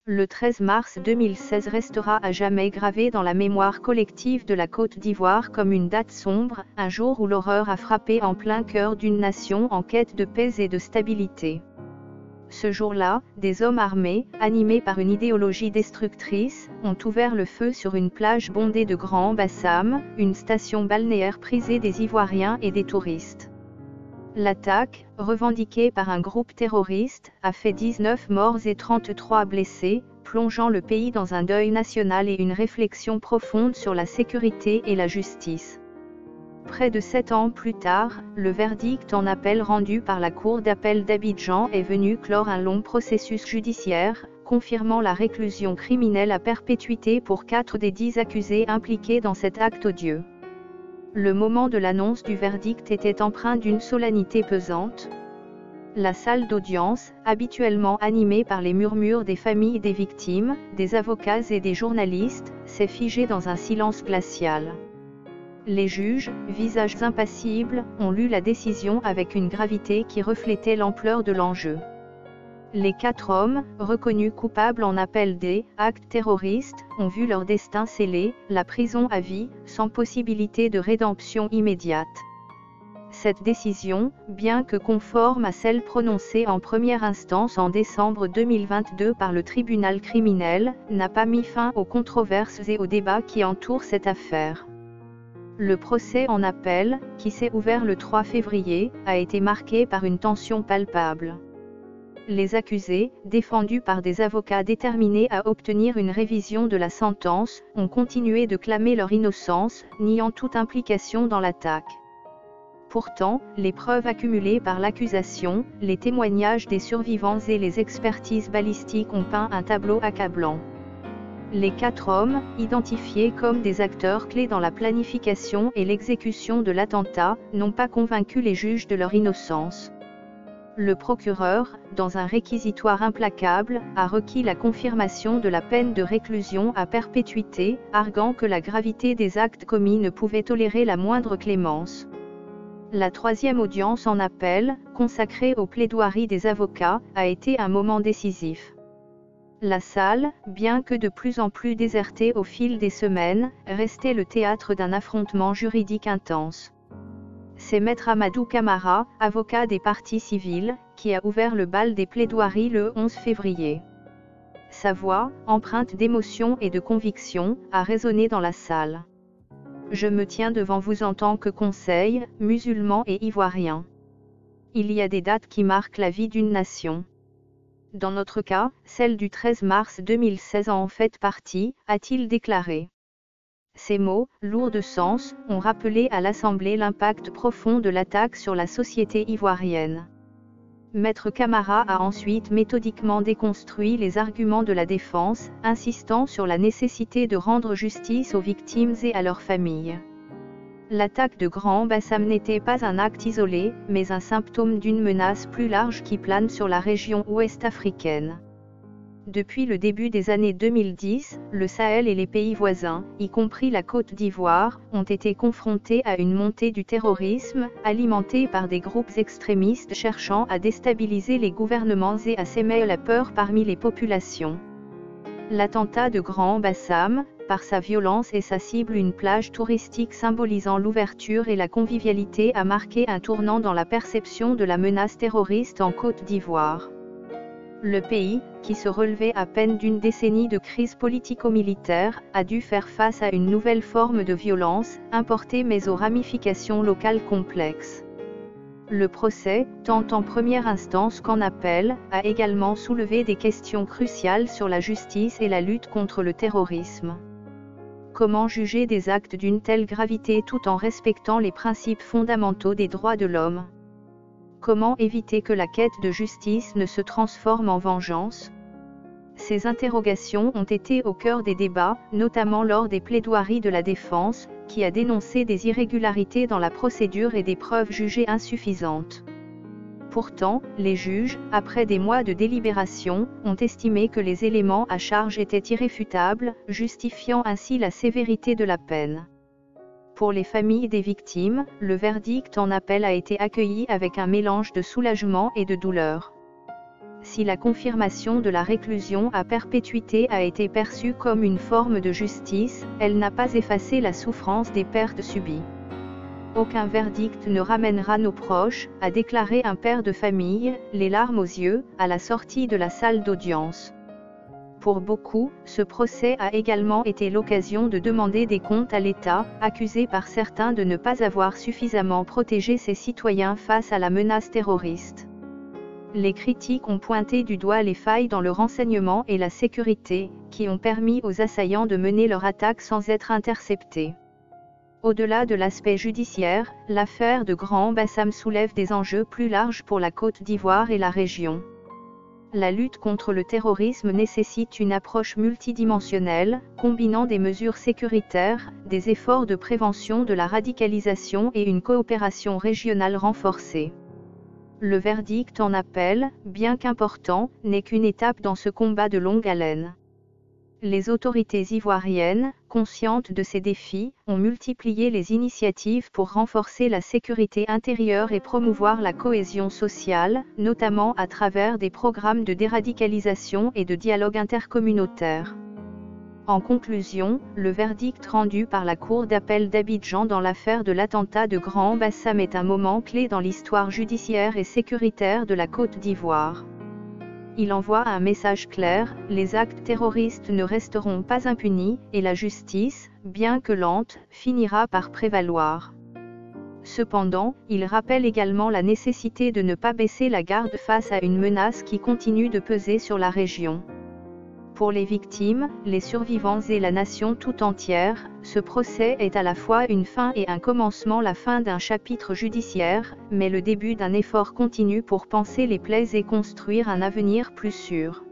Le 13 mars 2016 restera à jamais gravé dans la mémoire collective de la Côte d'Ivoire comme une date sombre, un jour où l'horreur a frappé en plein cœur d'une nation en quête de paix et de stabilité. Ce jour-là, des hommes armés, animés par une idéologie destructrice, ont ouvert le feu sur une plage bondée de Grand Bassam, une station balnéaire prisée des Ivoiriens et des touristes. L'attaque, revendiquée par un groupe terroriste, a fait 19 morts et 33 blessés, plongeant le pays dans un deuil national et une réflexion profonde sur la sécurité et la justice. Près de 7 ans plus tard, le verdict en appel rendu par la Cour d'appel d'Abidjan est venu clore un long processus judiciaire, confirmant la réclusion criminelle à perpétuité pour 4 des 10 accusés impliqués dans cet acte odieux. Le moment de l'annonce du verdict était empreint d'une solennité pesante. La salle d'audience, habituellement animée par les murmures des familles des victimes, des avocats et des journalistes, s'est figée dans un silence glacial. Les juges, visages impassibles, ont lu la décision avec une gravité qui reflétait l'ampleur de l'enjeu. Les 4 hommes, reconnus coupables en appel des actes terroristes, ont vu leur destin scellé, la prison à vie, sans possibilité de rédemption immédiate. Cette décision, bien que conforme à celle prononcée en première instance en décembre 2022 par le tribunal criminel, n'a pas mis fin aux controverses et aux débats qui entourent cette affaire. Le procès en appel, qui s'est ouvert le 3 février, a été marqué par une tension palpable. Les accusés, défendus par des avocats déterminés à obtenir une révision de la sentence, ont continué de clamer leur innocence, niant toute implication dans l'attaque. Pourtant, les preuves accumulées par l'accusation, les témoignages des survivants et les expertises balistiques ont peint un tableau accablant. Les 4 hommes, identifiés comme des acteurs clés dans la planification et l'exécution de l'attentat, n'ont pas convaincu les juges de leur innocence. Le procureur, dans un réquisitoire implacable, a requis la confirmation de la peine de réclusion à perpétuité, arguant que la gravité des actes commis ne pouvait tolérer la moindre clémence. La 3e audience en appel, consacrée aux plaidoiries des avocats, a été un moment décisif. La salle, bien que de plus en plus désertée au fil des semaines, restait le théâtre d'un affrontement juridique intense. C'est Maître Amadou Camara, avocat des parties civiles, qui a ouvert le bal des plaidoiries le 11 février. Sa voix, empreinte d'émotion et de conviction, a résonné dans la salle. Je me tiens devant vous en tant que conseil, musulman et ivoirien. Il y a des dates qui marquent la vie d'une nation. Dans notre cas, celle du 13 mars 2016 en fait partie, a-t-il déclaré. Ces mots, lourds de sens, ont rappelé à l'Assemblée l'impact profond de l'attaque sur la société ivoirienne. Maître Camara a ensuite méthodiquement déconstruit les arguments de la défense, insistant sur la nécessité de rendre justice aux victimes et à leurs familles. L'attaque de Grand Bassam n'était pas un acte isolé, mais un symptôme d'une menace plus large qui plane sur la région ouest africaine. Depuis le début des années 2010, le Sahel et les pays voisins, y compris la Côte d'Ivoire, ont été confrontés à une montée du terrorisme, alimentée par des groupes extrémistes cherchant à déstabiliser les gouvernements et à s'émener la peur parmi les populations. L'attentat de Grand Bassam, par sa violence et sa cible une plage touristique symbolisant l'ouverture et la convivialité, a marqué un tournant dans la perception de la menace terroriste en Côte d'Ivoire. Le pays, qui se relevait à peine d'une décennie de crise politico-militaire, a dû faire face à une nouvelle forme de violence, importée mais aux ramifications locales complexes. Le procès, tant en première instance qu'en appel, a également soulevé des questions cruciales sur la justice et la lutte contre le terrorisme. Comment juger des actes d'une telle gravité tout en respectant les principes fondamentaux des droits de l'homme ? Comment éviter que la quête de justice ne se transforme en vengeance ? Ces interrogations ont été au cœur des débats, notamment lors des plaidoiries de la défense, qui a dénoncé des irrégularités dans la procédure et des preuves jugées insuffisantes. Pourtant, les juges, après des mois de délibération, ont estimé que les éléments à charge étaient irréfutables, justifiant ainsi la sévérité de la peine. Pour les familles des victimes, le verdict en appel a été accueilli avec un mélange de soulagement et de douleur. si la confirmation de la réclusion à perpétuité a été perçue comme une forme de justice, elle n'a pas effacé la souffrance des pertes subies. Aucun verdict ne ramènera nos proches, a déclaré un père de famille, les larmes aux yeux, à la sortie de la salle d'audience. Pour beaucoup, ce procès a également été l'occasion de demander des comptes à l'État, accusé par certains de ne pas avoir suffisamment protégé ses citoyens face à la menace terroriste. Les critiques ont pointé du doigt les failles dans le renseignement et la sécurité, qui ont permis aux assaillants de mener leur attaque sans être interceptés. Au-delà de l'aspect judiciaire, l'affaire de Grand Bassam soulève des enjeux plus larges pour la Côte d'Ivoire et la région. La lutte contre le terrorisme nécessite une approche multidimensionnelle, combinant des mesures sécuritaires, des efforts de prévention de la radicalisation et une coopération régionale renforcée. Le verdict en appel, bien qu'important, n'est qu'une étape dans ce combat de longue haleine. Les autorités ivoiriennes, conscientes de ces défis, ont multiplié les initiatives pour renforcer la sécurité intérieure et promouvoir la cohésion sociale, notamment à travers des programmes de déradicalisation et de dialogue intercommunautaire. En conclusion, le verdict rendu par la Cour d'appel d'Abidjan dans l'affaire de l'attentat de Grand Bassam est un moment clé dans l'histoire judiciaire et sécuritaire de la Côte d'Ivoire. Il envoie un message clair, les actes terroristes ne resteront pas impunis, et la justice, bien que lente, finira par prévaloir. Cependant, il rappelle également la nécessité de ne pas baisser la garde face à une menace qui continue de peser sur la région. Pour les victimes, les survivants et la nation tout entière, ce procès est à la fois une fin et un commencement, la fin d'un chapitre judiciaire, mais le début d'un effort continu pour panser les plaies et construire un avenir plus sûr.